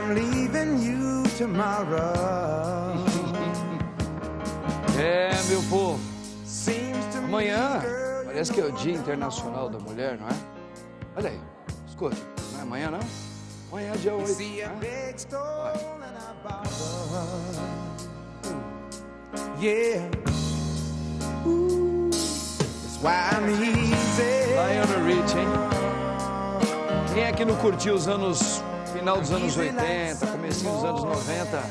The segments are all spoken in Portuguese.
I'm leaving you tomorrow. Meu povo, amanhã parece que é o Dia Internacional da Mulher, não é? Olha aí, escuta, não é amanhã não? Amanhã é dia 8, Yeah. That's why I'm easy. Lionel Richie, hein? Quem é que não curtiu os anos, final dos anos 80, comecinho dos anos 90?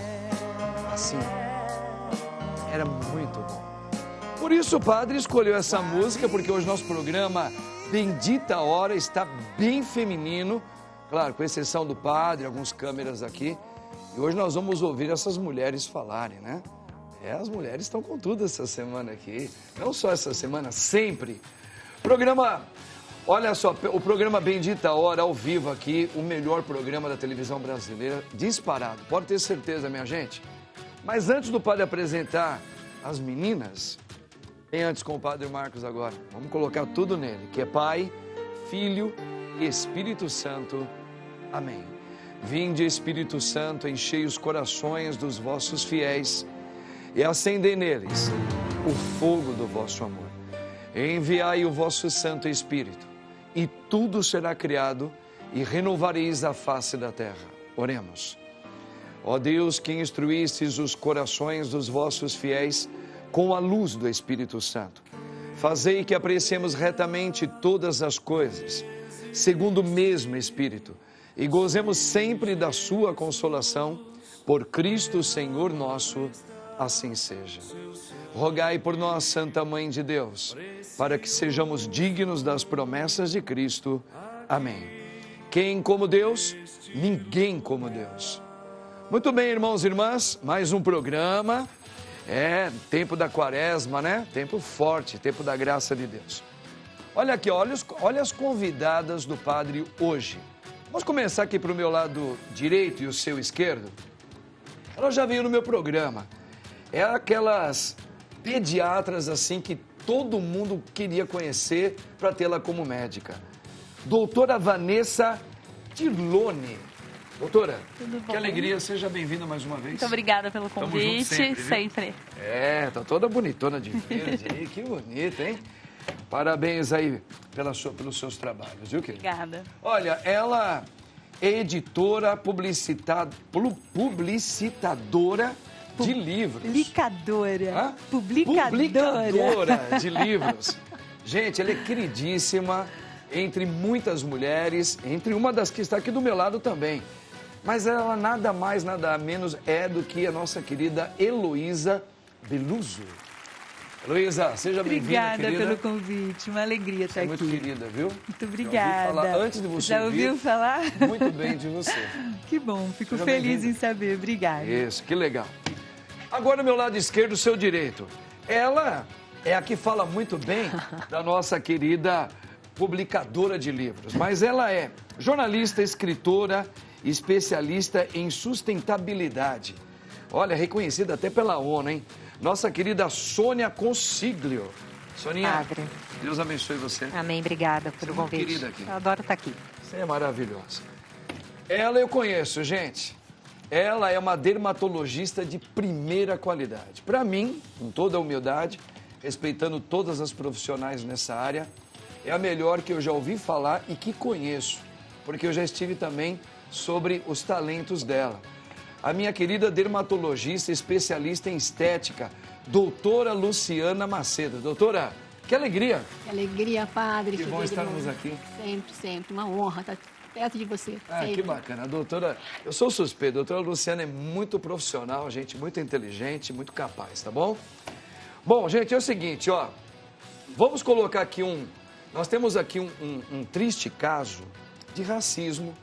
Assim, era muito bom. Por isso o padre escolheu essa música, porque hoje nosso programa Bendita Hora está bem feminino, claro, com exceção do padre, algumas câmeras aqui. E hoje nós vamos ouvir essas mulheres falarem, né? As mulheres estão com tudo essa semana aqui. Não só essa semana, sempre. Programa, olha só, o programa Bendita Hora, ao vivo aqui, o melhor programa da televisão brasileira, disparado. Pode ter certeza, minha gente. Mas antes do padre apresentar as meninas, vem antes com o padre Marcos agora. Vamos colocar tudo nele, que é Pai, Filho e Espírito Santo. Amém. Vinde, Espírito Santo, enchei os corações dos vossos fiéis e acendei neles o fogo do vosso amor. Enviai o vosso Santo Espírito, e tudo será criado, e renovareis a face da terra. Oremos. Ó Deus, que instruístes os corações dos vossos fiéis com a luz do Espírito Santo, fazei que apreciemos retamente todas as coisas, segundo o mesmo Espírito, e gozemos sempre da sua consolação, por Cristo Senhor nosso. Assim seja. Rogai por nós, Santa Mãe de Deus, para que sejamos dignos das promessas de Cristo. Amém. Quem como Deus? Ninguém como Deus. Muito bem, irmãos e irmãs, mais um programa. Tempo da quaresma, né? Tempo forte, tempo da graça de Deus. Olha aqui, olha as convidadas do padre hoje. Vamos começar aqui para o meu lado direito e o seu esquerdo. Ela já veio no meu programa. É aquelas pediatras assim que todo mundo queria conhecer para tê-la como médica. Doutora Vanessa Tirlone. Doutora, que alegria, seja bem-vinda mais uma vez. Muito obrigada pelo convite, sempre. Tá toda bonitona de verde aí, que bonita, hein? Parabéns aí pelos seus trabalhos, viu, querida? Obrigada. Olha, ela é editora, publicitadora de livros. Publicadora de livros. Gente, ela é queridíssima entre muitas mulheres, entre uma das que está aqui do meu lado também. Mas ela nada mais, nada menos é do que a nossa querida Heloísa Beluso. Heloísa, seja bem-vinda, querida. Obrigada pelo convite, uma alegria estar aqui. Muito querida, viu? Muito obrigada. Já ouvi falar antes de você Já ouviu falar? Muito bem de você. Que bom, fico feliz em saber, obrigada. Isso, que legal. Agora, do meu lado esquerdo, o seu direito. Ela é a que fala muito bem da nossa querida publicadora de livros, mas ela é jornalista, escritora, especialista em sustentabilidade. Olha, reconhecida até pela ONU, hein? Nossa querida Sônia Consiglio. Soninha, Padre. Deus abençoe você. Amém, obrigada pelo convite. Querida aqui. Eu adoro estar aqui. Você é maravilhosa. Ela eu conheço, gente. Ela é uma dermatologista de primeira qualidade. Para mim, com toda a humildade, respeitando todas as profissionais nessa área, é a melhor que eu já ouvi falar e que conheço, porque eu já estive também sobre os talentos dela. A minha querida dermatologista, especialista em estética, doutora Luciana Macedo. Doutora, que alegria! Que alegria, padre. Que bom estarmos aqui. Sempre, sempre. Uma honra estar perto de você. Que bacana. A doutora, eu sou suspeito, a doutora Luciana é muito profissional, gente, muito inteligente, muito capaz, tá bom? Bom, gente, é o seguinte, ó, vamos colocar aqui nós temos aqui um triste caso de racismo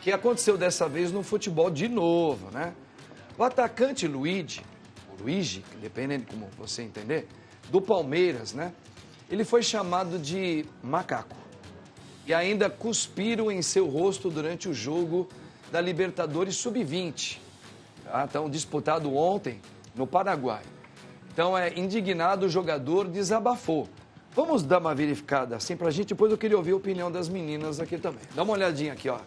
que aconteceu dessa vez no futebol de novo, né? O atacante Luigi, dependendo de como você entender, do Palmeiras, né? Ele foi chamado de macaco. E ainda cuspiram em seu rosto durante o jogo da Libertadores Sub-20. Tá? Então, disputado ontem no Paraguai. Então, indignado, o jogador desabafou. Vamos dar uma verificada assim pra gente, depois eu queria ouvir a opinião das meninas aqui também. Dá uma olhadinha aqui, ó.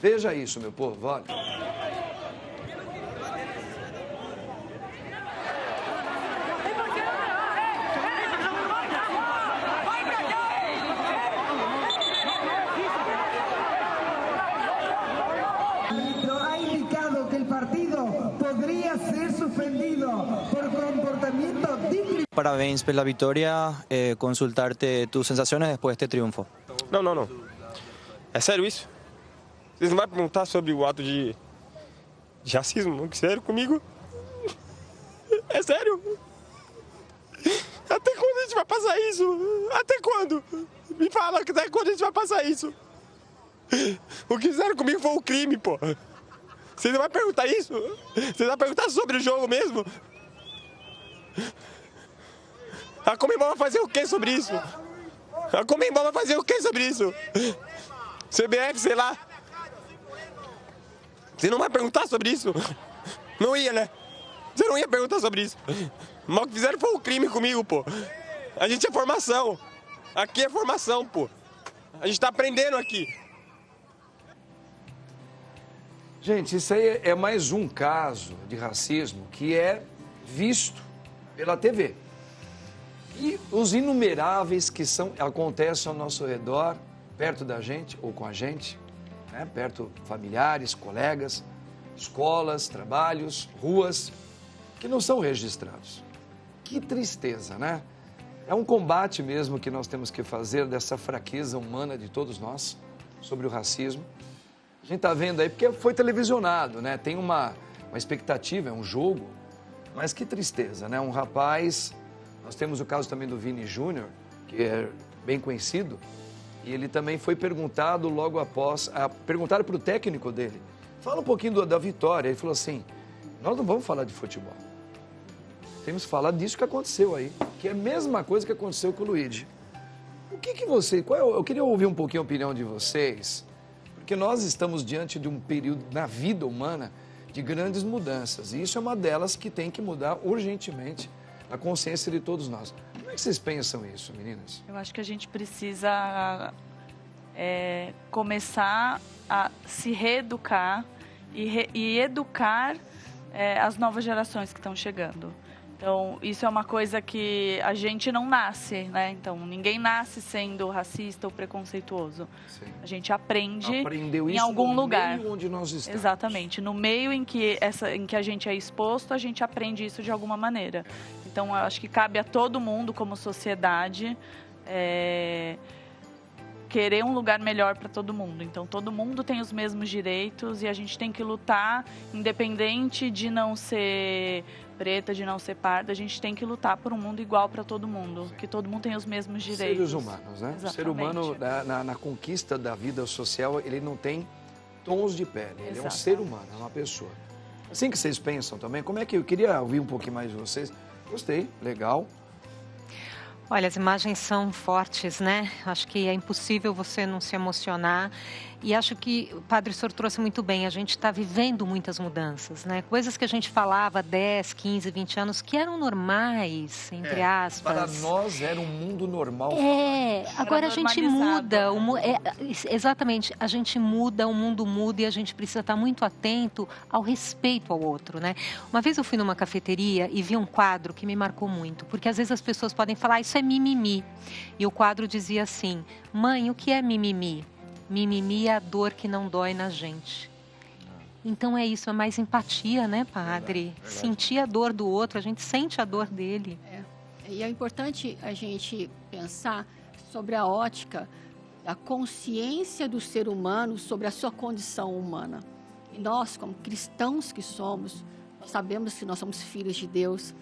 Veja isso, meu povo, olha. Parabéns pela vitória, consultar-te tus sensações depois deste triunfo. Não. É sério isso? Vocês não vão perguntar sobre o ato de racismo que fizeram comigo? É sério? Até quando a gente vai passar isso? Até quando? Me fala, até quando a gente vai passar isso? O que fizeram comigo foi um crime, pô. Vocês não vão perguntar isso? Vocês vão perguntar sobre o jogo mesmo? A Conmebol vai fazer o que sobre isso? A Conmebol vai fazer o que sobre isso? CBF, sei lá. Você não vai perguntar sobre isso? Não ia, né? Você não ia perguntar sobre isso. Mas o que fizeram foi um crime comigo, pô. A gente é formação. Aqui é formação, pô. A gente tá aprendendo aqui. Gente, isso aí é mais um caso de racismo que é visto pela TV. E os inumeráveis que acontecem ao nosso redor, perto da gente ou com a gente, né? Perto familiares, colegas, escolas, trabalhos, ruas, que não são registrados. Que tristeza, né? É um combate mesmo que nós temos que fazer dessa fraqueza humana de todos nós sobre o racismo. A gente está vendo aí, porque foi televisionado, né? Tem uma expectativa, é um jogo, mas que tristeza, né? Um rapaz, nós temos o caso também do Vini Júnior, que é bem conhecido, e ele também foi perguntado logo após, perguntaram para o técnico dele, fala um pouquinho da vitória, ele falou assim, nós não vamos falar de futebol, temos que falar disso que aconteceu aí, que é a mesma coisa que aconteceu com o Luigi. O que você, eu queria ouvir um pouquinho a opinião de vocês, porque nós estamos diante de um período na vida humana de grandes mudanças. E isso é uma delas que tem que mudar urgentemente a consciência de todos nós. Como é que vocês pensam isso, meninas? Eu acho que a gente precisa começar a se reeducar e educar as novas gerações que estão chegando. Então, isso é uma coisa que a gente não nasce, né? Então, ninguém nasce sendo racista ou preconceituoso. Sim. A gente aprende em algum lugar. No meio onde nós estamos. Exatamente. No meio em que a gente é exposto, a gente aprende isso de alguma maneira. Então, eu acho que cabe a todo mundo, como sociedade, querer um lugar melhor para todo mundo. Então, todo mundo tem os mesmos direitos e a gente tem que lutar, independente de não ser preta, de não ser parda, a gente tem que lutar por um mundo igual para todo mundo, que todo mundo tem os mesmos direitos. Seres humanos, né? Exatamente. O ser humano, na conquista da vida social, ele não tem tons de pele, ele é um ser humano, é uma pessoa. Assim que vocês pensam também, como é que eu queria ouvir um pouquinho mais de vocês? Gostei, legal. Olha, as imagens são fortes, né? Acho que é impossível você não se emocionar. E acho que o Padre Sor trouxe muito bem. A gente está vivendo muitas mudanças, né? Coisas que a gente falava há 10, 15, 20 anos que eram normais, entre aspas. Para nós era um mundo normal. Agora a gente muda. Exatamente, a gente muda, o mundo muda e a gente precisa estar muito atento ao respeito ao outro, né? Uma vez eu fui numa cafeteria e vi um quadro que me marcou muito, porque às vezes as pessoas podem falar, isso é mimimi. E o quadro dizia assim, mãe, o que é mimimi? Mimimi é a dor que não dói na gente. Então é isso, é mais empatia, né, Padre? Verdade. Sentir a dor do outro, a gente sente a dor dele. E é importante a gente pensar sobre a ótica, a consciência do ser humano sobre a sua condição humana. E nós, como cristãos que somos, nós sabemos que nós somos filhos de Deus,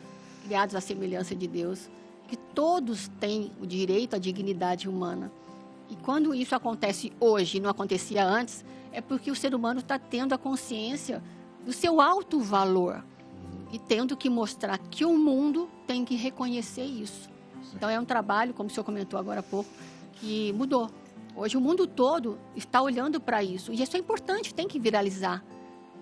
criados à semelhança de Deus, que todos têm o direito à dignidade humana. E quando isso acontece hoje e não acontecia antes, é porque o ser humano está tendo a consciência do seu alto valor e tendo que mostrar que o mundo tem que reconhecer isso. Então é um trabalho, como o senhor comentou agora há pouco, que mudou. Hoje o mundo todo está olhando para isso. E isso é importante, tem que viralizar.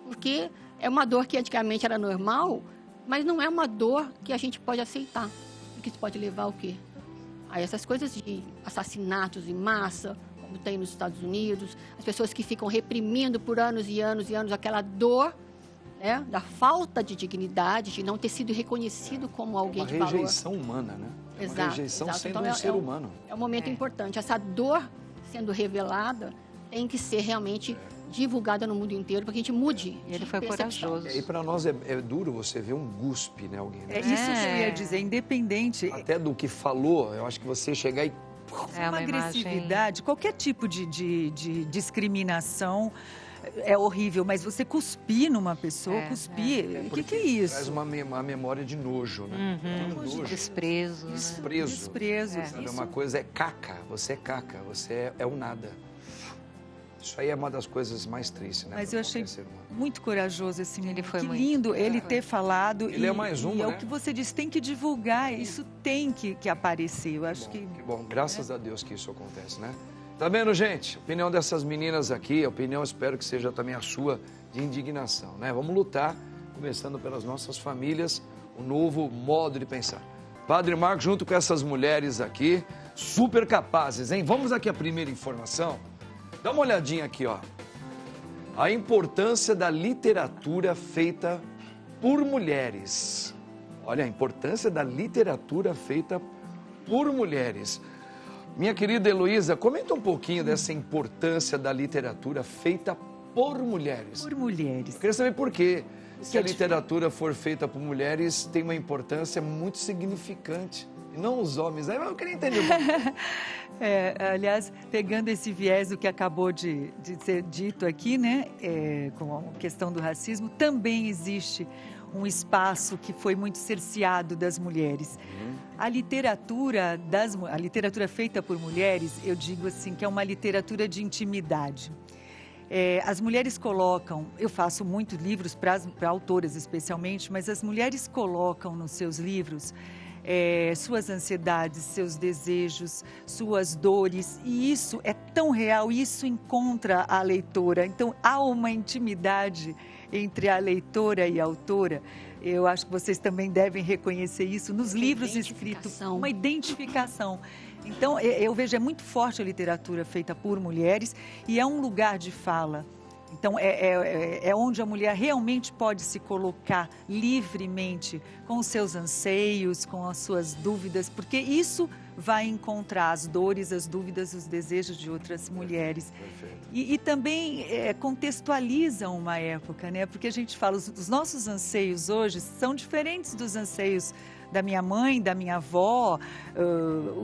Porque é uma dor que antigamente era normal, mas não é uma dor que a gente pode aceitar. Porque isso pode levar ao quê? A essas coisas de assassinatos em massa, como tem nos Estados Unidos, as pessoas que ficam reprimindo por anos e anos e anos aquela dor, né, da falta de dignidade, de não ter sido reconhecido como alguém de valor. Uma rejeição humana, né? Exato. Uma rejeição Exato. sendo Então, um ser humano. É um momento importante. Essa dor sendo revelada tem que ser realmente divulgada no mundo inteiro para que a gente mude. E ele de foi percepção. corajoso. E para nós é duro você ver um guspe, né, alguém. Né? É isso que eu ia dizer, independente. Até do que falou, eu acho que você chegar e... É uma imagem- agressividade, qualquer tipo de discriminação é horrível, mas você cuspir numa pessoa, cuspir, o que é isso? Traz uma memória de nojo, né? Nojo. Desprezo. Desprezo. Desprezo. Sabe, uma coisa é caca, você é o nada. Isso aí é uma das coisas mais tristes, né? Mas pra eu achei qualquer ser humano. muito corajoso esse menino. Ele foi que muito. lindo ele ter falado. Ele é mais um, e é né? o que você disse, tem que divulgar, isso tem que aparecer. Eu acho Que bom, graças a Deus que isso acontece, né? Tá vendo, gente? A opinião dessas meninas aqui, a opinião, espero que seja também a sua, de indignação, né? Vamos lutar, começando pelas nossas famílias, um novo modo de pensar. Padre Marcos, junto com essas mulheres aqui, super capazes, hein? Vamos aqui a primeira informação. Dá uma olhadinha aqui, ó. A importância da literatura feita por mulheres. Olha, a importância da literatura feita por mulheres. Minha querida Heloísa, comenta um pouquinho dessa importância da literatura feita por mulheres. por mulheres. Eu queria saber por quê. Se a literatura for feita por mulheres, tem uma importância muito significante. E não os homens. Aí eu queria entender um pouco. Aliás, pegando esse viés do que acabou de ser dito aqui, né, com a questão do racismo, também existe um espaço que foi muito cerceado das mulheres. A literatura feita por mulheres, eu digo assim, que é uma literatura de intimidade. As mulheres colocam, eu faço muitos livros para autoras especialmente, mas as mulheres colocam nos seus livros suas ansiedades, seus desejos, suas dores, e isso é tão real, isso encontra a leitora. Então, há uma intimidade entre a leitora e a autora. Eu acho que vocês também devem reconhecer isso nos livros escritos, uma identificação. Então, eu vejo, é muito forte a literatura feita por mulheres e é um lugar de fala. Então, é onde a mulher realmente pode se colocar livremente com os seus anseios, com as suas dúvidas, porque isso vai encontrar as dores, as dúvidas, os desejos de outras mulheres. E também contextualiza uma época, né? Porque a gente fala, os nossos anseios hoje são diferentes dos anseios da minha mãe, da minha avó,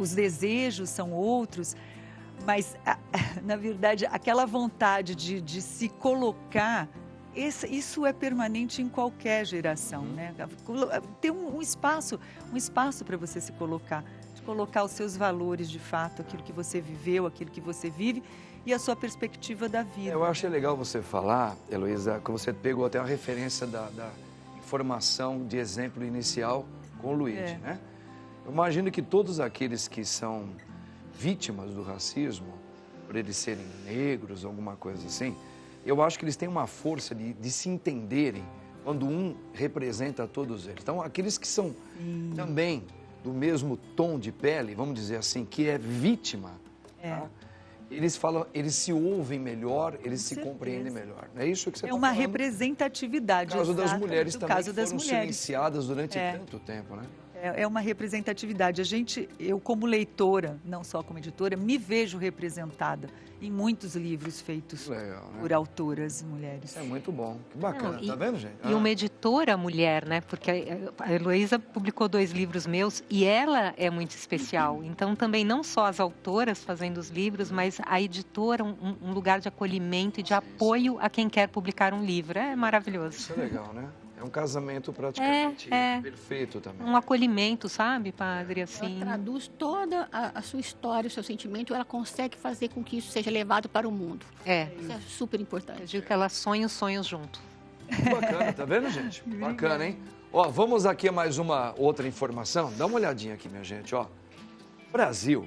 os desejos são outros. Mas, na verdade, aquela vontade de se colocar, isso é permanente em qualquer geração, né? Ter um espaço para você se colocar, de colocar os seus valores de fato, aquilo que você viveu, aquilo que você vive e a sua perspectiva da vida. Eu achei legal você falar, Heloísa, que você pegou até uma referência da informação de exemplo inicial com o Luigi, né? Eu imagino que todos aqueles que são vítimas do racismo, por eles serem negros, alguma coisa assim, eu acho que eles têm uma força de se entenderem quando um representa todos eles. Então, aqueles que são também do mesmo tom de pele, vamos dizer assim, que é vítima, tá? Eles se ouvem melhor, eles se compreendem melhor. É isso que você está falando. É uma representatividade. No caso das mulheres do também, caso que das foram mulheres. silenciadas durante tanto tempo, né? É uma representatividade. Eu como leitora, não só como editora, me vejo representada em muitos livros feitos por autoras mulheres. É muito bom, que bacana, tá vendo, gente? E uma editora mulher, né? Porque a Heloísa publicou 2 livros meus e ela é muito especial. Então também não só as autoras fazendo os livros, mas a editora, um lugar de acolhimento e de apoio a quem quer publicar um livro. É maravilhoso. Isso é legal, né? É um casamento praticamente perfeito também. Um acolhimento, sabe, padre? Assim. Ela traduz toda a sua história, o seu sentimento, ela consegue fazer com que isso seja levado para o mundo. Isso é super importante. Eu digo que ela sonha os sonhos junto. Bacana, tá vendo, gente? Bacana, hein? Ó, vamos aqui a mais uma outra informação. Dá uma olhadinha aqui, minha gente, ó. Brasil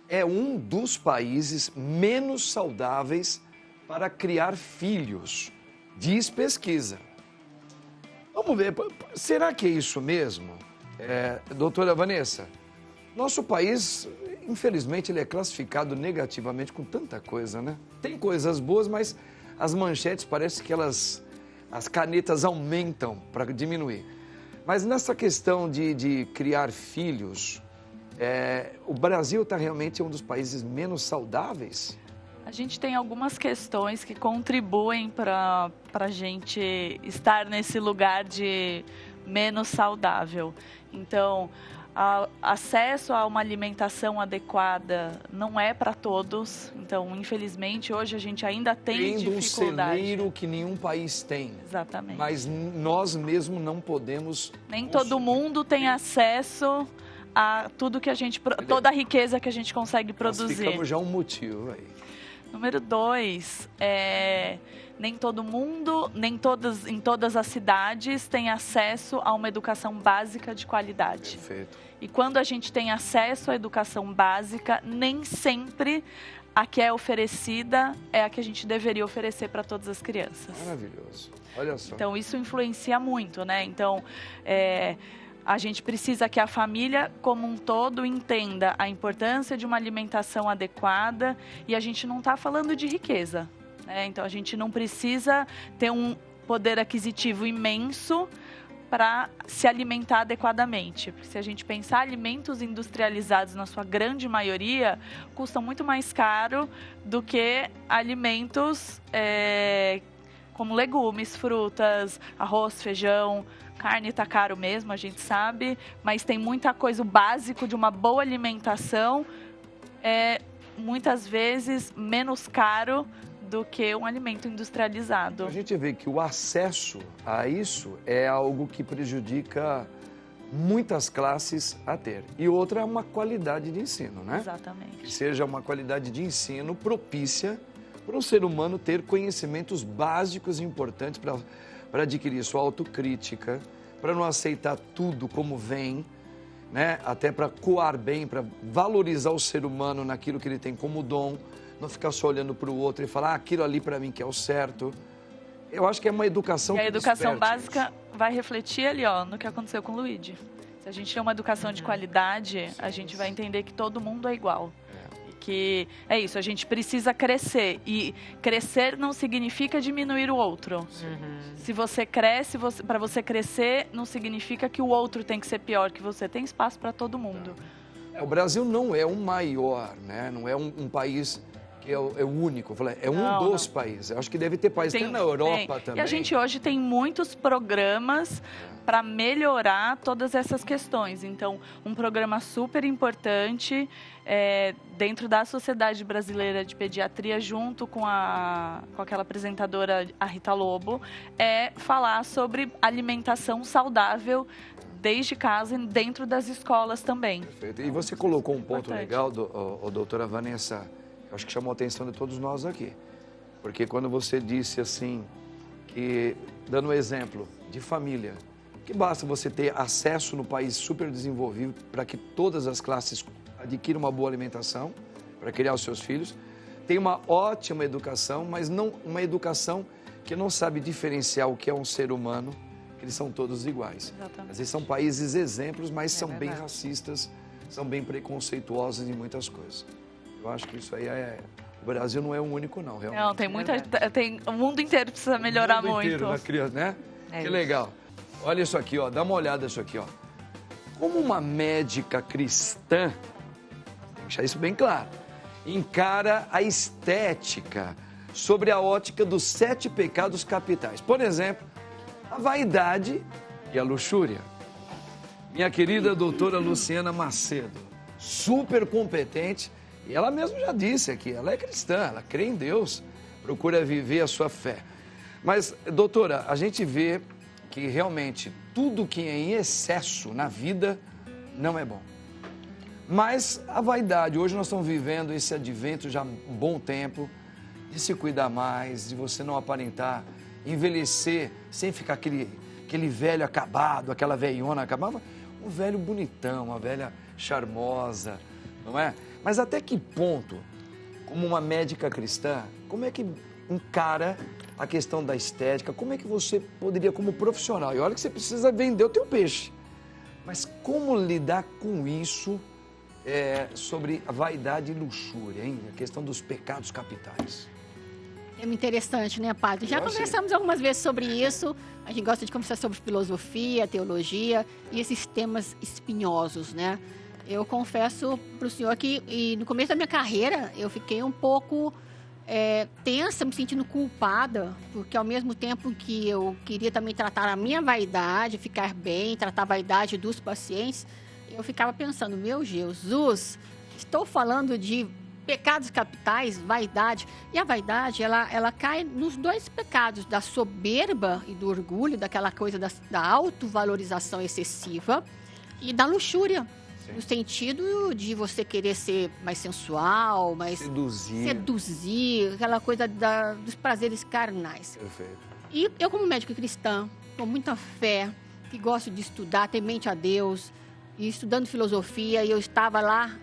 é um dos países menos saudáveis para criar filhos, diz pesquisa. Vamos ver, será que é isso mesmo? Doutora Vanessa, nosso país, infelizmente, ele é classificado negativamente com tanta coisa, né? Tem coisas boas, mas as manchetes parece que as canetas aumentam para diminuir. Mas nessa questão de criar filhos, o Brasil está realmente um dos países menos saudáveis? A gente tem algumas questões que contribuem para a gente estar nesse lugar de menos saudável. Então, acesso a uma alimentação adequada não é para todos. Então, infelizmente, hoje a gente ainda tem dificuldade. Um celeiro que nenhum país tem. Exatamente. Mas nós mesmos não podemos... Nem todo mundo tem acesso a tudo que a gente... toda a riqueza que a gente consegue produzir. Nós ficamos já um motivo aí. Número 2, nem todo mundo, em todas as cidades tem acesso a uma educação básica de qualidade. Perfeito. E quando a gente tem acesso à educação básica, nem sempre a que é oferecida é a que a gente deveria oferecer para todas as crianças. Maravilhoso. Olha só. Então, isso influencia muito, né? Então, a gente precisa que a família como um todo entenda a importância de uma alimentação adequada e a gente não está falando de riqueza, né? Então, a gente não precisa ter um poder aquisitivo imenso para se alimentar adequadamente. Porque se a gente pensar, alimentos industrializados, na sua grande maioria, custam muito mais caro do que alimentos como legumes, frutas, arroz, feijão. Carne está caro mesmo, a gente sabe, mas tem muita coisa, o básico de uma boa alimentação muitas vezes menos caro do que um alimento industrializado. A gente vê que o acesso a isso é algo que prejudica muitas classes a ter. E outra é uma qualidade de ensino, né? Exatamente. Que seja uma qualidade de ensino propícia para um ser humano ter conhecimentos básicos e importantes para adquirir sua autocrítica, para não aceitar tudo como vem, né? Até para coar bem, para valorizar o ser humano naquilo que ele tem como dom, não ficar só olhando para o outro e falar aquilo ali para mim que é o certo. Eu acho que é uma educação que a educação desperte básica vai refletir ali, no que aconteceu com o Luigi. Se a gente tem uma educação de qualidade, a gente vai entender que todo mundo é igual. E que é isso, a gente precisa crescer. E crescer não significa diminuir o outro. Se você cresce, para você crescer, não significa que o outro tem que ser pior que você. Tem espaço para todo mundo. O Brasil não é o maior, né? Não é um país que é o único. É dos países. Eu acho que deve ter países até na Europa também. E a gente hoje tem muitos programas para melhorar todas essas questões. Então, um programa super importante dentro da Sociedade Brasileira de Pediatria, junto com aquela apresentadora, a Rita Lobo, é falar sobre alimentação saudável desde casa e dentro das escolas também. Perfeito. E você colocou um ponto legal, doutora Vanessa, eu acho que chamou a atenção de todos nós aqui. Porque quando você disse assim, que dando um exemplo de família, que basta você ter acesso no país super desenvolvido para que todas as classes adquiram uma boa alimentação para criar os seus filhos, tem uma ótima educação, mas não uma educação que não sabe diferenciar o que é um ser humano, que eles são todos iguais. Exatamente. Às vezes são países exemplos, mas são bem racistas, são bem preconceituosos em muitas coisas. Eu acho que isso aí o Brasil não é o único, não, realmente. Não, tem o mundo inteiro precisa melhorar muito. O mundo inteiro da criança, né? Que legal. Olha isso aqui, dá uma olhada nisso aqui, Como uma médica cristã, tem que deixar isso bem claro, encara a estética sobre a ótica dos 7 pecados capitais. Por exemplo, a vaidade e a luxúria. Minha querida doutora Luciana Macedo, super competente, e ela mesma já disse aqui, ela é cristã, ela crê em Deus, procura viver a sua fé. Mas, doutora, a gente vê que realmente tudo que é em excesso na vida não é bom. Mas a vaidade, hoje nós estamos vivendo esse advento já há um bom tempo, de se cuidar mais, de você não aparentar, envelhecer sem ficar aquele velho acabado, aquela velhona acabada, um velho bonitão, uma velha charmosa, não é? Mas até que ponto, como uma médica cristã, como é que encara a questão da estética? Como é que você poderia, como profissional, e olha que você precisa vender o teu peixe, mas como lidar com isso sobre a vaidade e luxúria, hein? A questão dos pecados capitais? É interessante, né, padre? Já conversamos algumas vezes sobre isso. A gente gosta de conversar sobre filosofia, teologia e esses temas espinhosos, né? Eu confesso para o senhor que no começo da minha carreira eu fiquei um pouco tensa, me sentindo culpada, porque ao mesmo tempo que eu queria também tratar a minha vaidade, ficar bem, tratar a vaidade dos pacientes, eu ficava pensando, meu Jesus, estou falando de pecados capitais, vaidade. E a vaidade, ela cai nos dois pecados, da soberba e do orgulho, daquela coisa da autovalorização excessiva e da luxúria. Sim. No sentido de você querer ser mais sensual, mais... Seduzir, aquela coisa dos prazeres carnais. Perfeito. E eu, como médico cristã, com muita fé, que gosto de estudar, temente a Deus, e estudando filosofia, e eu estava lá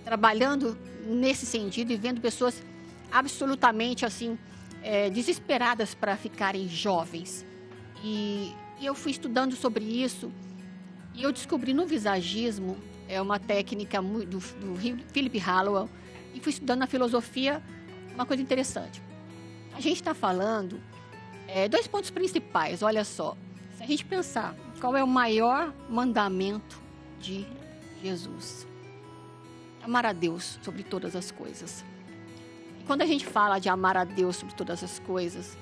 trabalhando nesse sentido e vendo pessoas absolutamente assim desesperadas para ficarem jovens. E eu fui estudando sobre isso e eu descobri no visagismo, uma técnica do Philip Hallowell, e fui estudando na filosofia uma coisa interessante. A gente está falando 2 pontos principais, olha só. Se a gente pensar qual é o maior mandamento de Jesus: amar a Deus sobre todas as coisas. E quando a gente fala de amar a Deus sobre todas as coisas,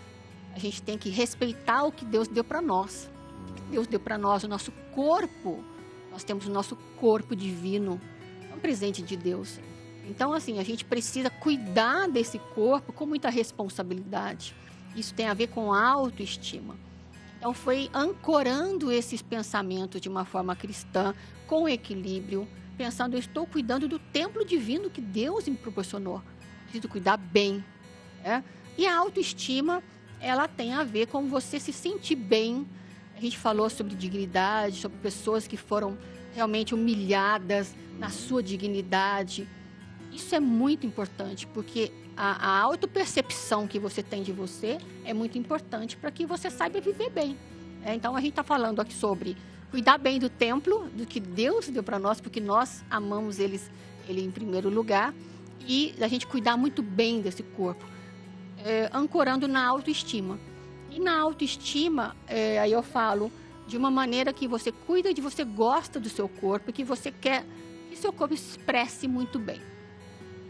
a gente tem que respeitar o que Deus deu para nós. Deus deu para nós o nosso corpo. Nós temos o nosso corpo divino. É um presente de Deus. Então, assim, a gente precisa cuidar desse corpo com muita responsabilidade. Isso tem a ver com autoestima. Então, foi ancorando esses pensamentos de uma forma cristã, com equilíbrio, pensando, eu estou cuidando do templo divino que Deus me proporcionou. Preciso cuidar bem. E a autoestima, ela tem a ver com você se sentir bem. A gente falou sobre dignidade, sobre pessoas que foram realmente humilhadas na sua dignidade. Isso é muito importante, porque a autopercepção que você tem de você é muito importante para que você saiba viver bem. Então, a gente está falando aqui sobre cuidar bem do templo, do que Deus deu para nós, porque nós amamos Ele em primeiro lugar, e a gente cuidar muito bem desse corpo, ancorando na autoestima. E na autoestima, aí eu falo de uma maneira que você cuida, de você gosta do seu corpo, e que você quer que seu corpo se expresse muito bem.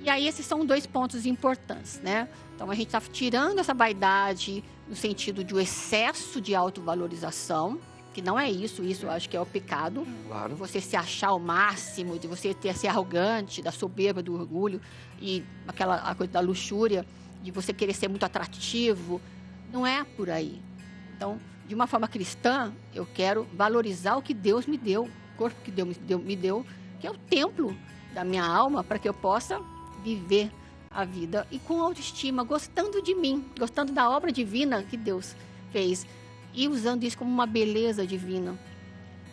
E aí esses são 2 pontos importantes, né? Então a gente está tirando essa vaidade no sentido de um excesso de autovalorização, que não é isso eu acho que é o pecado. Claro. De você se achar o máximo, de você ser arrogante, da soberba, do orgulho e a coisa da luxúria, de você querer ser muito atrativo. Não é por aí. Então, de uma forma cristã, eu quero valorizar o que Deus me deu, o corpo que Deus me deu, que é o templo da minha alma, para que eu possa viver a vida e com autoestima, gostando de mim, gostando da obra divina que Deus fez e usando isso como uma beleza divina.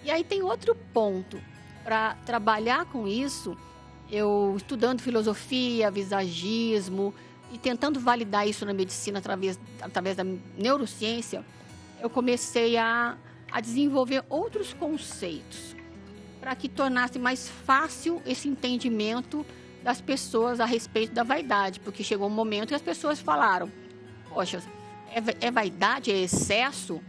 E aí tem outro ponto. Para trabalhar com isso, eu estudando filosofia, visagismo e tentando validar isso na medicina através da neurociência, eu comecei a desenvolver outros conceitos para que tornasse mais fácil esse entendimento das pessoas a respeito da vaidade, porque chegou um momento que as pessoas falaram, poxa, é vaidade, é excesso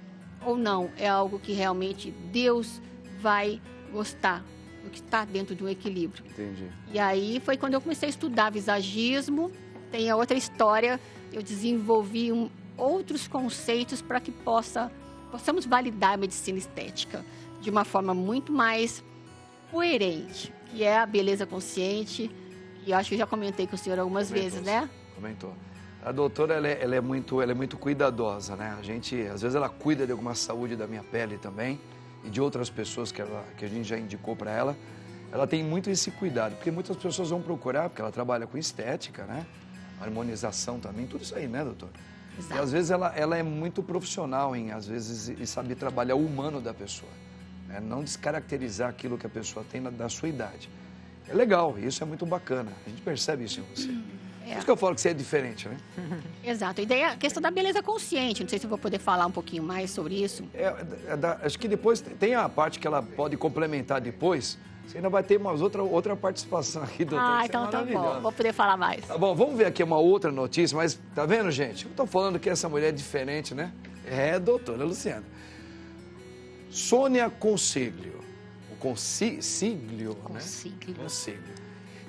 ou não? É algo que realmente Deus vai gostar, do que está dentro de um equilíbrio. Entendi. E aí foi quando eu comecei a estudar visagismo, tem a outra história, eu desenvolvi outros conceitos para que possamos validar a medicina estética de uma forma muito mais coerente, que é a beleza consciente, e eu acho que eu já comentei com o senhor algumas vezes, né? Comentou. A doutora, ela é muito cuidadosa, né? A gente, às vezes, ela cuida de alguma saúde da minha pele também e de outras pessoas que a gente já indicou para ela. Ela tem muito esse cuidado, porque muitas pessoas vão procurar, porque ela trabalha com estética, né? Harmonização também, tudo isso aí, né, doutor? Exato. E às vezes ela é muito profissional às vezes, e sabe trabalhar o humano da pessoa, né? Não descaracterizar aquilo que a pessoa tem da sua idade. É legal, isso é muito bacana. A gente percebe isso em você. Por isso que eu falo que você é diferente, né? Exato. E daí a questão da beleza consciente. Não sei se eu vou poder falar um pouquinho mais sobre isso. Acho que depois tem a parte que ela pode complementar depois. Você ainda vai ter outra participação aqui, doutor. Então tá bom. Vou poder falar mais. Tá bom, vamos ver aqui uma outra notícia, mas tá vendo, gente? Eu tô falando que essa mulher é diferente, né? É, doutora Luciana. Sônia Consiglio. Consiglio, né? Consiglio.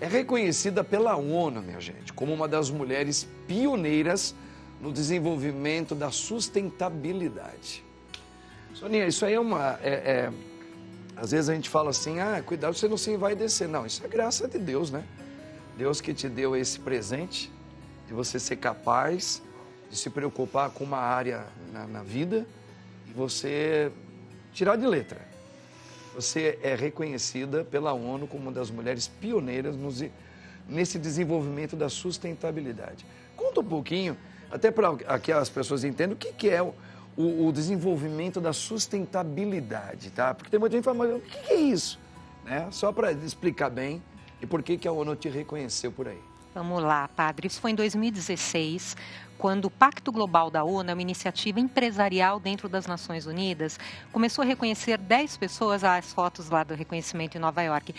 é reconhecida pela ONU, minha gente, como uma das mulheres pioneiras no desenvolvimento da sustentabilidade. Soninha, isso aí às vezes a gente fala assim, cuidado, você não se vai descer. Não, isso é graça de Deus, né? Deus que te deu esse presente de você ser capaz de se preocupar com uma área na vida e você tirar de letra. Você é reconhecida pela ONU como uma das mulheres pioneiras nesse desenvolvimento da sustentabilidade. Conta um pouquinho, até para que as pessoas entendam o que é o desenvolvimento da sustentabilidade, tá? Porque tem muita gente que fala, mas o que é isso? Né? Só para explicar bem e por que a ONU te reconheceu por aí. Vamos lá, padre. Isso foi em 2016, quando o Pacto Global da ONU, uma iniciativa empresarial dentro das Nações Unidas, começou a reconhecer 10 pessoas, as fotos lá do reconhecimento em Nova York,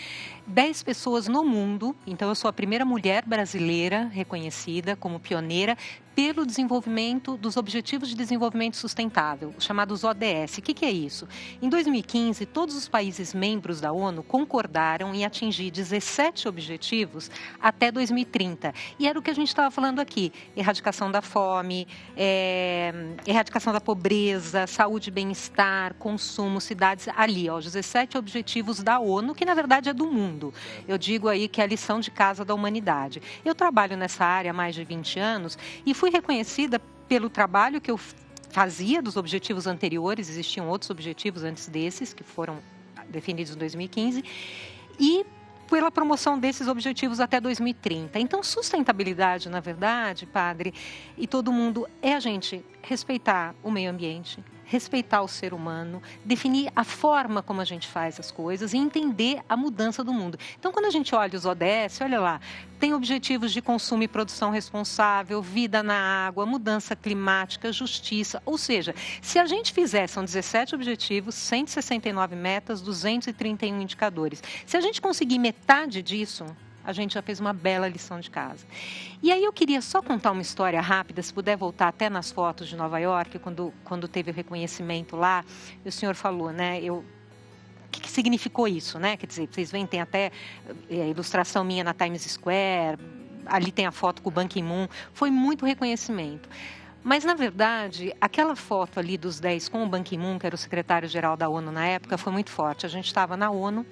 10 pessoas no mundo. Então, eu sou a primeira mulher brasileira reconhecida como pioneira pelo desenvolvimento dos Objetivos de Desenvolvimento Sustentável, chamados ODS. O que é isso? Em 2015, todos os países membros da ONU concordaram em atingir 17 objetivos até 2030. E era o que a gente estava falando aqui, erradicação da fome, erradicação da pobreza, saúde e bem-estar, consumo, cidades, ali, os 17 objetivos da ONU, que na verdade é do mundo. Eu digo aí que é a lição de casa da humanidade. Eu trabalho nessa área há mais de 20 anos e fui reconhecida pelo trabalho que eu fazia dos objetivos anteriores, existiam outros objetivos antes desses, que foram definidos em 2015, e pela promoção desses objetivos até 2030. Então, sustentabilidade, na verdade, padre, e todo mundo, é a gente respeitar o meio ambiente, respeitar o ser humano, definir a forma como a gente faz as coisas e entender a mudança do mundo. Então, quando a gente olha os ODS, olha lá, tem objetivos de consumo e produção responsável, vida na água, mudança climática, justiça. Ou seja, se a gente fizer, são 17 objetivos, 169 metas, 231 indicadores. Se a gente conseguir metade disso, a gente já fez uma bela lição de casa. E aí eu queria só contar uma história rápida, se puder voltar até nas fotos de Nova York, quando teve o reconhecimento lá, o senhor falou, né, o que significou isso, né? Quer dizer, vocês veem, tem até ilustração minha na Times Square, ali tem a foto com o Ban Ki-moon, foi muito reconhecimento. Mas, na verdade, aquela foto ali dos 10 com o Ban Ki-moon, que era o secretário-geral da ONU na época, foi muito forte. A gente estava na ONU,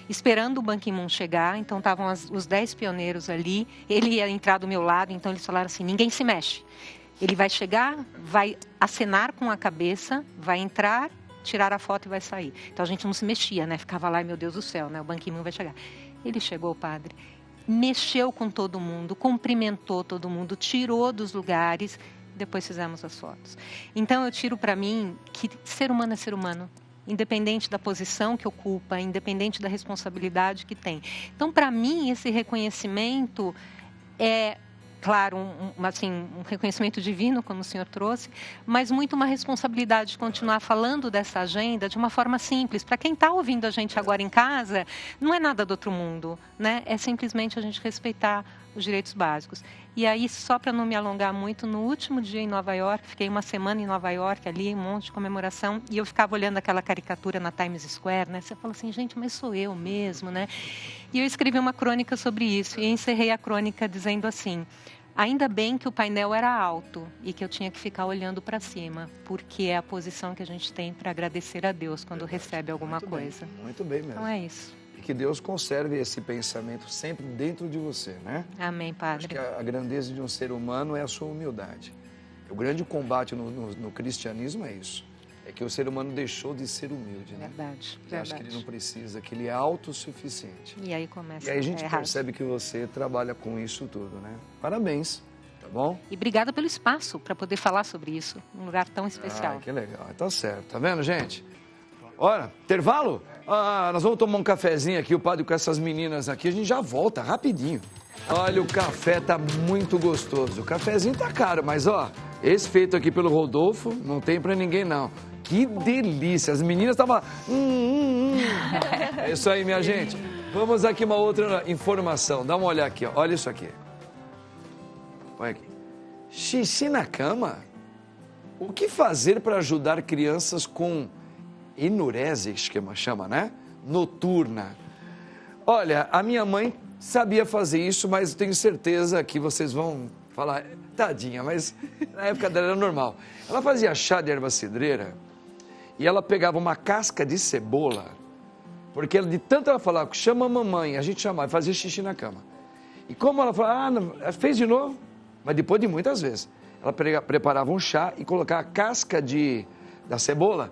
esperando o Ban Ki-moon chegar, então estavam os 10 pioneiros ali, ele ia entrar do meu lado, então eles falaram assim, ninguém se mexe. Ele vai chegar, vai acenar com a cabeça, vai entrar, tirar a foto e vai sair. Então a gente não se mexia, né? Ficava lá, meu Deus do céu, né? O Ban Ki-moon vai chegar. Ele chegou, padre, mexeu com todo mundo, cumprimentou todo mundo, tirou dos lugares. Depois fizemos as fotos. Então, eu tiro para mim que ser humano é ser humano, independente da posição que ocupa, independente da responsabilidade que tem. Então, para mim, esse reconhecimento é, claro, um reconhecimento divino, como o senhor trouxe, mas muito uma responsabilidade de continuar falando dessa agenda de uma forma simples. Para quem está ouvindo a gente agora em casa, não é nada do outro mundo, né? É simplesmente a gente respeitar os direitos básicos. E aí, só para não me alongar muito, no último dia em Nova York, fiquei uma semana em Nova York ali, um monte de comemoração, e eu ficava olhando aquela caricatura na Times Square, né? Você fala assim, gente, mas sou eu mesmo, né? E eu escrevi uma crônica sobre isso, e encerrei a crônica dizendo assim, ainda bem que o painel era alto e que eu tinha que ficar olhando para cima, porque é a posição que a gente tem para agradecer a Deus quando recebe alguma coisa. Muito bem mesmo. Então é isso. Que Deus conserve esse pensamento sempre dentro de você, né? Amém, padre. Acho que a grandeza de um ser humano é a sua humildade. O grande combate no cristianismo é isso. É que o ser humano deixou de ser humilde, né? Verdade. Acho que ele não precisa, que ele é autossuficiente. E aí começa. E aí a gente percebe que você trabalha com isso tudo, né? Parabéns, tá bom? E obrigada pelo espaço para poder falar sobre isso, num lugar tão especial. Que legal. Tá certo. Tá vendo, gente? Olha, intervalo? Nós vamos tomar um cafezinho aqui, o padre com essas meninas aqui, a gente já volta rapidinho. Olha, o café tá muito gostoso. O cafezinho tá caro, mas ó, esse feito aqui pelo Rodolfo não tem pra ninguém não. Que delícia, as meninas estavam... É isso aí, minha gente. Vamos aqui uma outra informação, dá uma olhada aqui, ó. Olha isso aqui. Olha aqui. Xixi na cama? O que fazer para ajudar crianças com enurese, que chama, né? Noturna. Olha, a minha mãe sabia fazer isso, mas eu tenho certeza que vocês vão falar, tadinha, mas na época dela era normal. Ela fazia chá de erva cidreira e ela pegava uma casca de cebola, porque de tanto ela falava, chama a mamãe, a gente chamava, fazia xixi na cama. E como ela falava, fez de novo, mas depois de muitas vezes. Ela preparava um chá e colocava a casca da cebola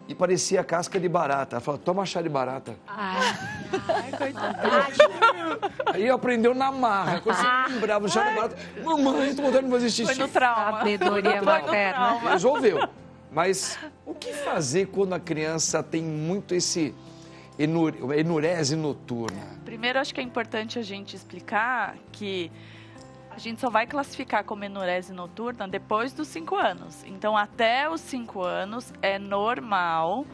e parecia casca de barata. Ela falava, toma chá de barata. Ai, coitada. Aí aprendeu na marra. Quando você lembrava do chá de barata, mamãe, tô voltando a fazer xixi. Foi no trauma. Sabedoria materna. Resolveu. Mas o que fazer quando a criança tem muito esse enurese noturna? Primeiro, acho que é importante a gente explicar que a gente só vai classificar como enurese noturna depois dos 5 anos. Então, até os 5 anos, é normal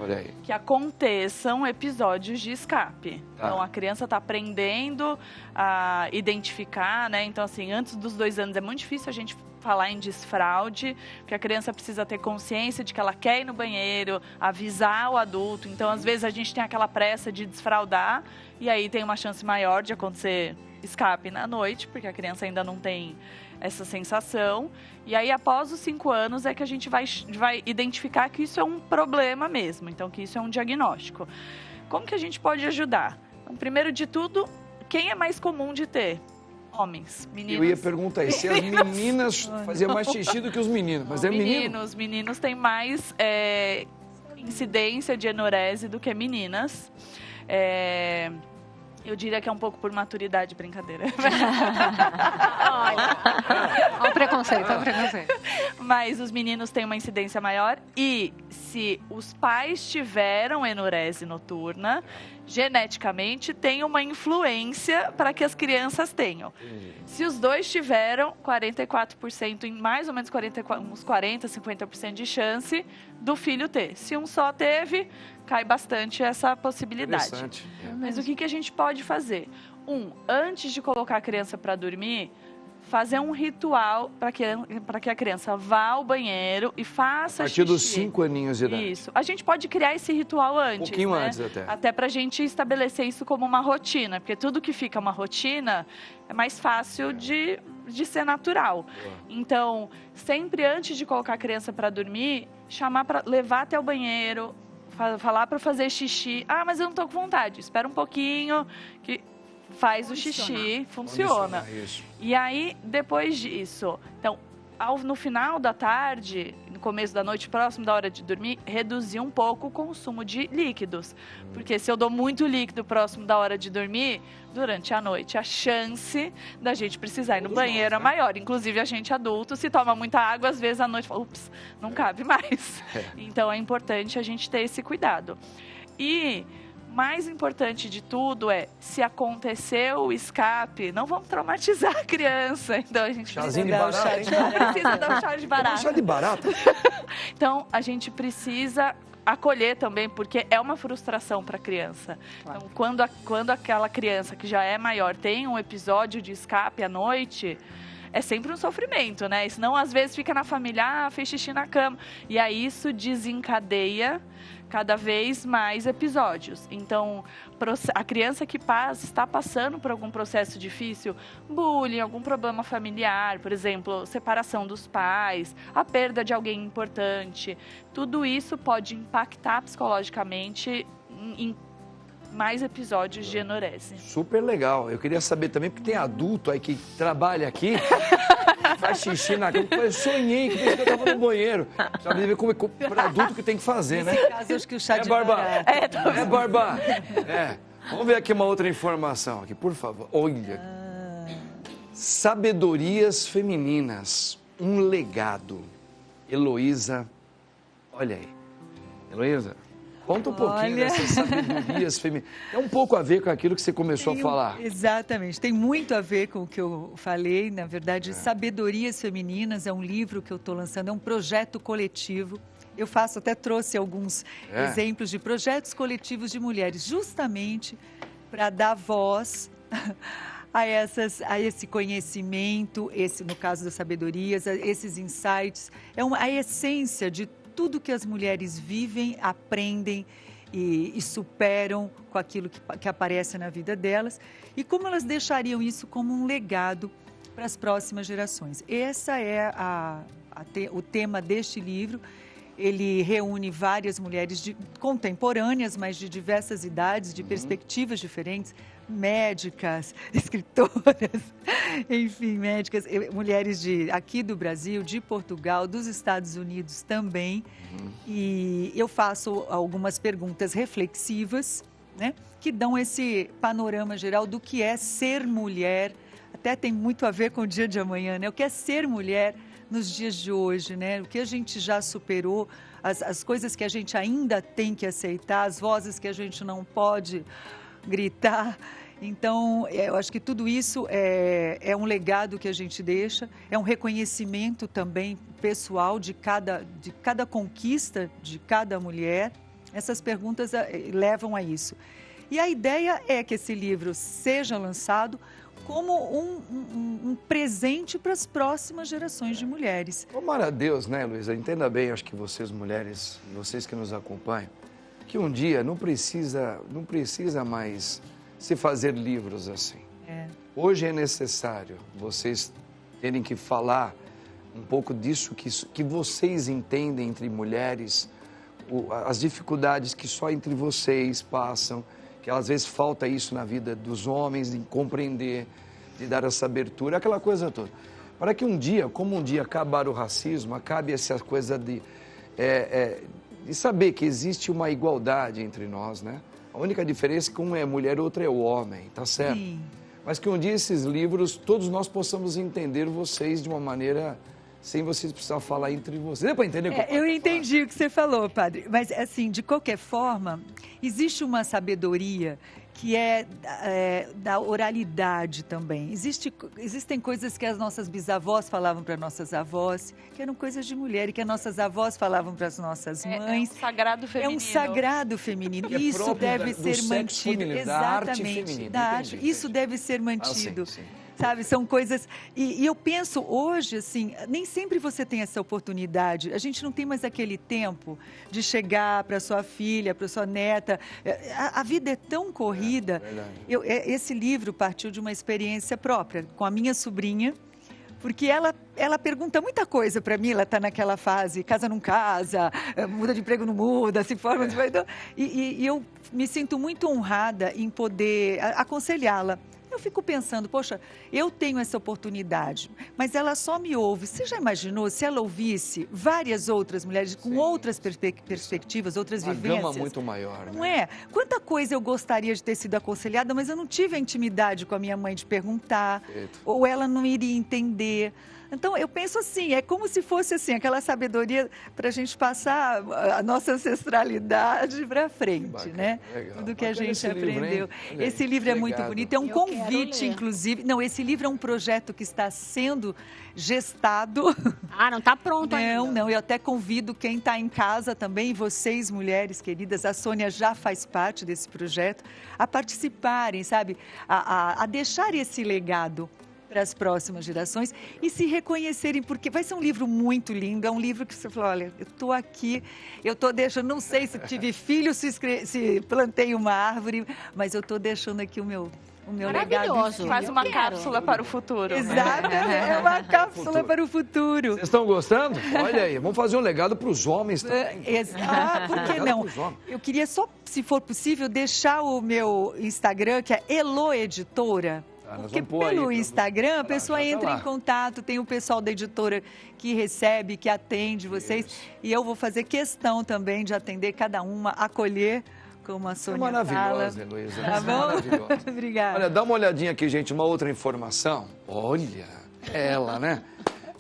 que aconteçam episódios de escape. Tá. Então, a criança está aprendendo a identificar, né? Então, assim, antes dos 2 anos é muito difícil a gente falar em desfraude, porque a criança precisa ter consciência de que ela quer ir no banheiro, avisar o adulto. Então, às vezes, a gente tem aquela pressa de desfraudar e aí tem uma chance maior de acontecer escape na noite, porque a criança ainda não tem essa sensação. E aí, após os 5 anos, é que a gente vai identificar que isso é um problema mesmo. Então, que isso é um diagnóstico. Como que a gente pode ajudar? Então, primeiro de tudo, quem é mais comum de ter? Homens, meninos. Eu ia perguntar isso, se as meninas faziam mais xixi do que os meninos, mas é menino? Meninos têm mais incidência de enurese do que meninas. Eu diria que é um pouco por maturidade, brincadeira. Olha o preconceito, olha o preconceito. Mas os meninos têm uma incidência maior e se os pais tiveram enurese noturna, geneticamente tem uma influência para que as crianças tenham. Se os dois tiveram, 44%, mais ou menos uns 40, 50% de chance do filho ter. Se um só teve, cai bastante essa possibilidade. Interessante. Mas o que a gente pode fazer? Antes de colocar a criança para dormir, fazer um ritual para que a criança vá ao banheiro e faça xixi. A partir dos 5 aninhos de idade. Isso. A gente pode criar esse ritual antes, Um pouquinho né? antes até. Até para a gente estabelecer isso como uma rotina, porque tudo que fica uma rotina é mais fácil de ser natural. Então, sempre antes de colocar a criança para dormir, chamar para levar até o banheiro, falar para fazer xixi. Ah, mas eu não tô com vontade. Espera um pouquinho que faz o xixi, funciona. E aí, depois disso, então, no final da tarde, no começo da noite, próximo da hora de dormir, reduzir um pouco o consumo de líquidos. Porque se eu dou muito líquido próximo da hora de dormir, durante a noite, a chance da gente precisar ir no banheiro é maior. Inclusive, a gente adulto, se toma muita água, às vezes à noite, fala, ups, não cabe mais. Então, é importante a gente ter esse cuidado. E mais importante de tudo se aconteceu o escape, não vamos traumatizar a criança. Então, a gente Chazinho de barata. precisa dar um chá de barata. Chá de barata? Então, a gente precisa acolher também, porque é uma frustração para a criança. Claro. Então, quando aquela criança que já é maior tem um episódio de escape à noite, é sempre um sofrimento, né? Senão, às vezes, fica na família, fez xixi na cama. E aí, isso desencadeia cada vez mais episódios. Então, a criança que está passando por algum processo difícil, bullying, algum problema familiar, por exemplo, separação dos pais, a perda de alguém importante, tudo isso pode impactar psicologicamente em mais episódios de enurese. Super legal. Eu queria saber também, porque tem adulto aí que trabalha aqui, faz xixi na cama. Eu sonhei que eu estava no banheiro. Sabe ver como é para adulto que tem que fazer, né? Nesse caso, eu acho que o chá de barata. Barba. Vamos ver aqui uma outra informação aqui, por favor. Olha. Sabedorias femininas. Um legado. Heloísa. Olha aí. Heloísa. Conta um pouquinho dessas sabedorias femininas. É um pouco a ver com aquilo que você começou a falar. Exatamente. Tem muito a ver com o que eu falei. Na verdade, Sabedorias Femininas é um livro que eu estou lançando, é um projeto coletivo. Eu até trouxe alguns exemplos de projetos coletivos de mulheres, justamente para dar voz a esse conhecimento, no caso das sabedorias, esses insights. É a essência de tudo que as mulheres vivem, aprendem e superam com aquilo que aparece na vida delas e como elas deixariam isso como um legado para as próximas gerações. Essa é o tema deste livro. Ele reúne várias mulheres contemporâneas, mas de diversas idades, de perspectivas diferentes, médicas, escritoras, enfim, médicas, mulheres aqui do Brasil, de Portugal, dos Estados Unidos também. E eu faço algumas perguntas reflexivas, né, que dão esse panorama geral do que é ser mulher. Até tem muito a ver com o dia de amanhã, né? O que é ser mulher nos dias de hoje, né? O que a gente já superou, as coisas que a gente ainda tem que aceitar, as vozes que a gente não pode gritar. Então, eu acho que tudo isso é um legado que a gente deixa, é um reconhecimento também pessoal de cada conquista de cada mulher. Essas perguntas levam a isso. E a ideia é que esse livro seja lançado como um presente para as próximas gerações de mulheres. Tomara a Deus, né, Luísa? Entenda bem, acho que vocês mulheres, vocês que nos acompanham, que um dia não precisa mais se fazer livros assim. Hoje é necessário vocês terem que falar um pouco disso que vocês entendem entre mulheres, as dificuldades que só entre vocês passam, que às vezes falta isso na vida dos homens, em compreender, de dar essa abertura, aquela coisa toda. Para que um dia, como um dia acabar o racismo, acabe essa coisa de saber que existe uma igualdade entre nós, né? A única diferença é que um é mulher e outro é o homem, tá certo? Sim. Mas que um dia esses livros, todos nós possamos entender vocês de uma maneira sem vocês precisar falar entre vocês. Deu para entender? Eu entendi o que você falou, padre. Mas, assim, de qualquer forma, existe uma sabedoria que é da oralidade também. Existem coisas que as nossas bisavós falavam para nossas avós, que eram coisas de mulher, e que as nossas avós falavam para as nossas mães. É um sagrado feminino. É um sagrado feminino. Isso deve ser mantido. Feminino, exatamente. Da arte feminina. Isso deve ser mantido. Sim. Sabe, são coisas... E eu penso hoje, assim, nem sempre você tem essa oportunidade. A gente não tem mais aquele tempo de chegar para sua filha, para sua neta. A vida é tão corrida. Esse livro partiu de uma experiência própria com a minha sobrinha, porque ela pergunta muita coisa para mim, ela está naquela fase, casa não casa, muda de emprego não muda, se forma... E eu me sinto muito honrada em poder aconselhá-la. Eu fico pensando, poxa, eu tenho essa oportunidade, mas ela só me ouve. Você já imaginou se ela ouvisse várias outras mulheres com outras perspectivas, outras vivências? Uma gama muito maior, não é? Quanta coisa eu gostaria de ter sido aconselhada, mas eu não tive a intimidade com a minha mãe de perguntar, ou ela não iria entender. Então, eu penso assim, é como se fosse assim, aquela sabedoria para a gente passar a nossa ancestralidade para frente, bacana, né? Legal. Tudo que a gente aprendeu. Esse livro é muito bonito, é um convite, inclusive. Não, esse livro é um projeto que está sendo gestado. Ah, não está pronto ainda. Não, eu até convido quem está em casa também, vocês, mulheres queridas, a Sônia já faz parte desse projeto, a participarem, sabe? A deixar esse legado para as próximas gerações e se reconhecerem, porque vai ser um livro muito lindo, é um livro que você fala, olha, eu estou aqui, eu estou deixando, não sei se tive filho, se plantei uma árvore, mas eu estou deixando aqui o meu legado. Faz uma cápsula para o futuro. Exatamente, é uma cápsula para o futuro. Vocês estão gostando? Olha aí, vamos fazer um legado para os homens também. Por que não? Eu queria só, se for possível, deixar o meu Instagram, que é Elo Editora. Porque pelo Instagram a pessoa entra em contato, tem o pessoal da editora que recebe, que atende vocês. E eu vou fazer questão também de atender cada uma, acolher, como a Sônia fala. Maravilhosa, Heloísa. Tá bom? Maravilhosa. Obrigada. Olha, dá uma olhadinha aqui, gente, uma outra informação. Olha, ela, né?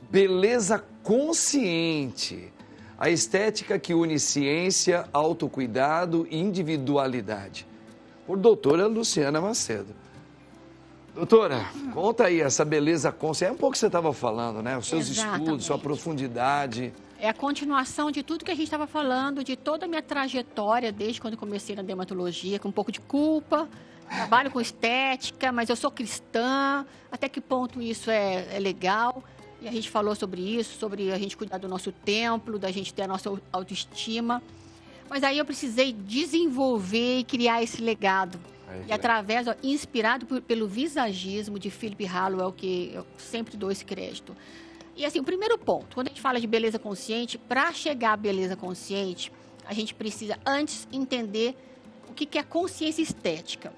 Beleza consciente. A estética que une ciência, autocuidado e individualidade. Por doutora Luciana Macedo. Doutora, conta aí essa beleza consciente. É um pouco que você estava falando, né? Os seus estudos, sua profundidade. É a continuação de tudo que a gente estava falando, de toda a minha trajetória, desde quando eu comecei na dermatologia, com um pouco de culpa. Trabalho com estética, mas eu sou cristã. Até que ponto isso é legal? E a gente falou sobre isso, sobre a gente cuidar do nosso templo, da gente ter a nossa autoestima. Mas aí eu precisei desenvolver e criar esse legado. E através, inspirado pelo visagismo de Philip Hallowell, que eu sempre dou esse crédito. E assim, o primeiro ponto, quando a gente fala de beleza consciente, para chegar à beleza consciente, a gente precisa antes entender o que é consciência estética.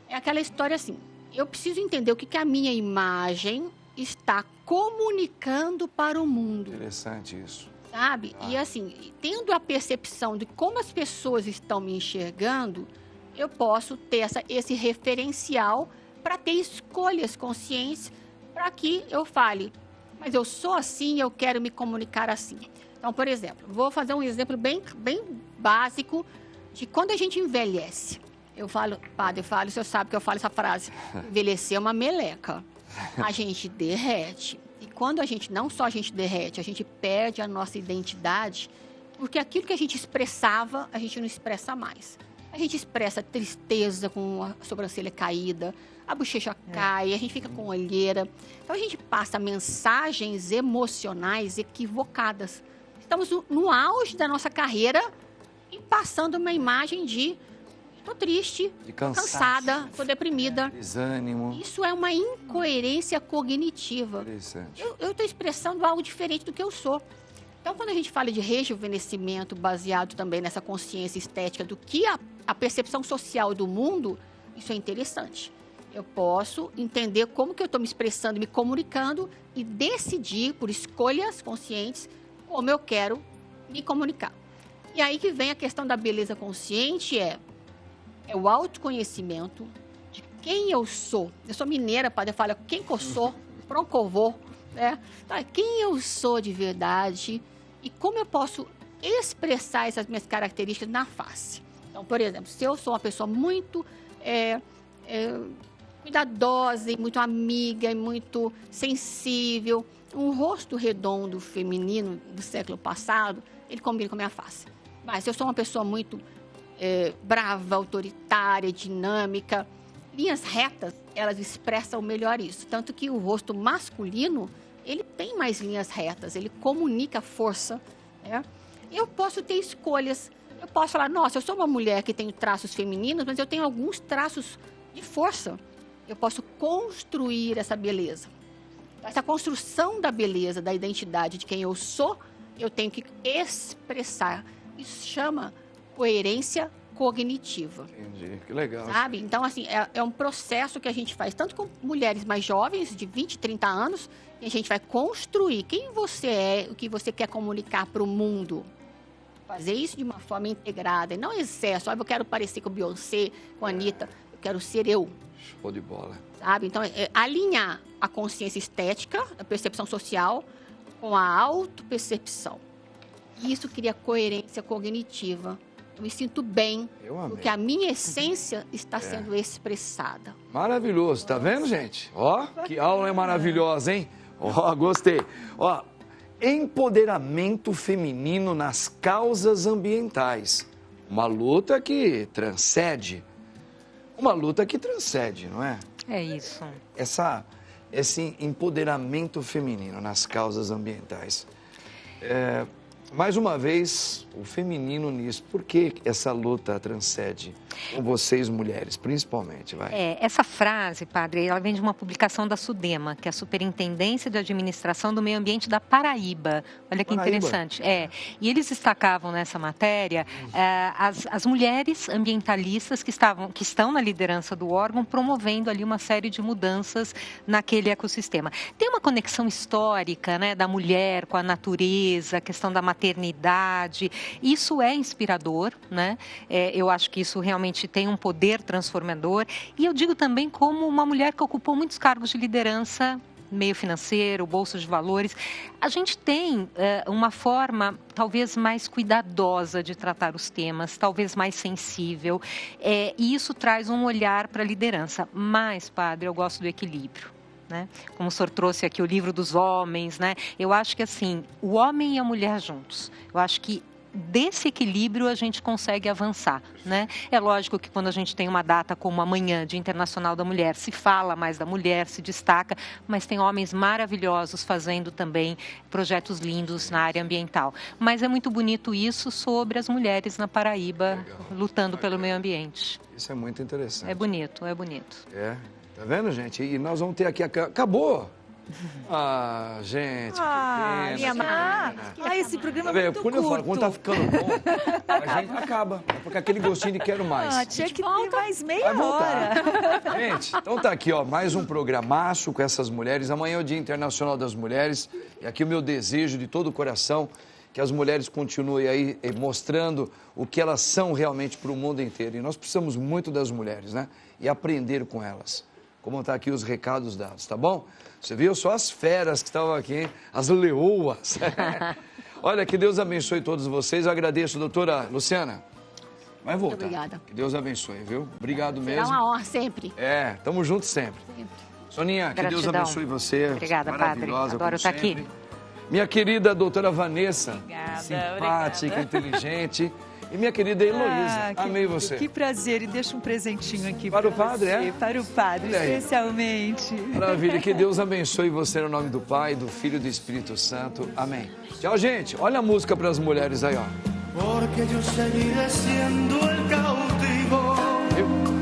É aquela história assim, eu preciso entender o que a minha imagem está comunicando para o mundo. Interessante isso. Sabe? E assim, tendo a percepção de como as pessoas estão me enxergando, eu posso ter esse referencial para ter escolhas conscientes para que eu fale, mas eu sou assim, eu quero me comunicar assim. Então, por exemplo, vou fazer um exemplo bem básico de quando a gente envelhece. Eu falo, padre, o senhor sabe que eu falo essa frase, envelhecer é uma meleca. A gente derrete. E quando não só a gente derrete, a gente perde a nossa identidade, porque aquilo que a gente expressava, a gente não expressa mais. A gente expressa tristeza com a sobrancelha caída, a bochecha cai, a gente fica com olheira. Então, a gente passa mensagens emocionais equivocadas. Estamos no auge da nossa carreira e passando uma imagem de estou triste, estou cansada, estou deprimida. Desânimo. Isso é uma incoerência cognitiva. Interessante. Eu estou expressando algo diferente do que eu sou. Então, quando a gente fala de rejuvenescimento baseado também nessa consciência estética do que a percepção social do mundo, isso é interessante. Eu posso entender como que eu estou me expressando, me comunicando e decidir por escolhas conscientes como eu quero me comunicar. E aí que vem a questão da beleza consciente, é o autoconhecimento de quem eu sou. Eu sou mineira, padre, eu falo quem que eu sou, para onde que eu vou, né? Então, quem eu sou de verdade e como eu posso expressar essas minhas características na face. Então, por exemplo, se eu sou uma pessoa muito cuidadosa e muito amiga e muito sensível, um rosto redondo feminino do século passado, ele combina com a minha face. Mas se eu sou uma pessoa muito brava, autoritária, dinâmica, linhas retas, elas expressam melhor isso. Tanto que o rosto masculino, ele tem mais linhas retas, ele comunica força, né? Eu posso ter escolhas. Eu posso falar, nossa, eu sou uma mulher que tem traços femininos, mas eu tenho alguns traços de força. Eu posso construir essa beleza. Essa construção da beleza, da identidade de quem eu sou, eu tenho que expressar. Isso chama coerência cognitiva. Entendi, que legal. Sabe? Então, assim, é um processo que a gente faz tanto com mulheres mais jovens, de 20, 30 anos, e a gente vai construir quem você é, o que você quer comunicar para o mundo. Fazer isso de uma forma integrada, e não excesso. Eu quero parecer com Beyoncé, com a Anitta, eu quero ser eu. Show de bola. Sabe? Então, alinhar a consciência estética, a percepção social, com a autopercepção. Isso cria coerência cognitiva. Eu me sinto bem, porque a minha essência está sendo expressada. Maravilhoso, tá vendo, gente? Ó, que aula maravilhosa, hein? Ó, gostei. Ó, empoderamento feminino nas causas ambientais. Uma luta que transcende. Não é? É isso. Esse empoderamento feminino nas causas ambientais. Mais uma vez, o feminino nisso. Por que essa luta transcende? Com vocês, mulheres, principalmente, vai. Essa frase, padre, ela vem de uma publicação da SUDEMA, que é a Superintendência de Administração do Meio Ambiente da Paraíba. Olha que interessante. E eles destacavam nessa matéria as mulheres ambientalistas que estão na liderança do órgão, promovendo ali uma série de mudanças naquele ecossistema. Tem uma conexão histórica, né, da mulher com a natureza, a questão da maternidade. Isso é inspirador, né? Eu acho que isso realmente tem um poder transformador. E eu digo também como uma mulher que ocupou muitos cargos de liderança, meio financeiro, bolsa de valores. A gente tem uma forma talvez mais cuidadosa de tratar os temas, talvez mais sensível. E isso traz um olhar para a liderança. Mas, padre, eu gosto do equilíbrio. Né? Como o senhor trouxe aqui o livro dos homens, né? Eu acho que assim, o homem e a mulher juntos. Eu acho que desse equilíbrio a gente consegue avançar, né? É lógico que quando a gente tem uma data como amanhã, Dia Internacional da Mulher, se fala mais da mulher, se destaca, mas tem homens maravilhosos fazendo também projetos lindos na área ambiental. Mas é muito bonito isso sobre as mulheres na Paraíba lutando pelo meio ambiente. Isso é muito interessante. É bonito, é bonito. É, tá vendo, gente? E nós vamos ter aqui... Acabou! Ah, gente, que pena. Esse programa é muito quando eu falo, curto. quando tá ficando bom, a gente acaba. Porque aquele gostinho de quero mais. Tinha que ter mais meia Vai voltar. hora. Gente, então tá aqui, ó, mais um programaço com essas mulheres. Amanhã é o Dia Internacional das Mulheres. E aqui o meu desejo de todo o coração que as mulheres continuem aí mostrando o que elas são realmente para o mundo inteiro. E nós precisamos muito das mulheres, né? E aprender com elas. Como tá aqui os recados dados, tá bom? Você viu só as feras que estavam aqui, hein? As leoas. Olha, que Deus abençoe todos vocês. Eu agradeço, doutora Luciana. Vai voltar. Muito obrigada. Que Deus abençoe, viu? Obrigado mesmo. É uma honra sempre. É, tamo juntos sempre. Soninha, que Deus Gratidão. abençoe você. Obrigada, padre. Maravilhosa, Adoro como estar aqui. sempre. Minha querida doutora Vanessa. Obrigada, Simpática, obrigada. inteligente. E minha querida Heloísa. Amei você. Que prazer. E deixa um presentinho aqui Para o padre, você, é? Para o padre, Olha aí. especialmente. Maravilha. Que Deus abençoe você no nome do Pai, do Filho e do Espírito Santo. Amém. Tchau, gente. Olha a música para as mulheres aí, ó. Porque yo seguiré siendo el cautivo. Viu?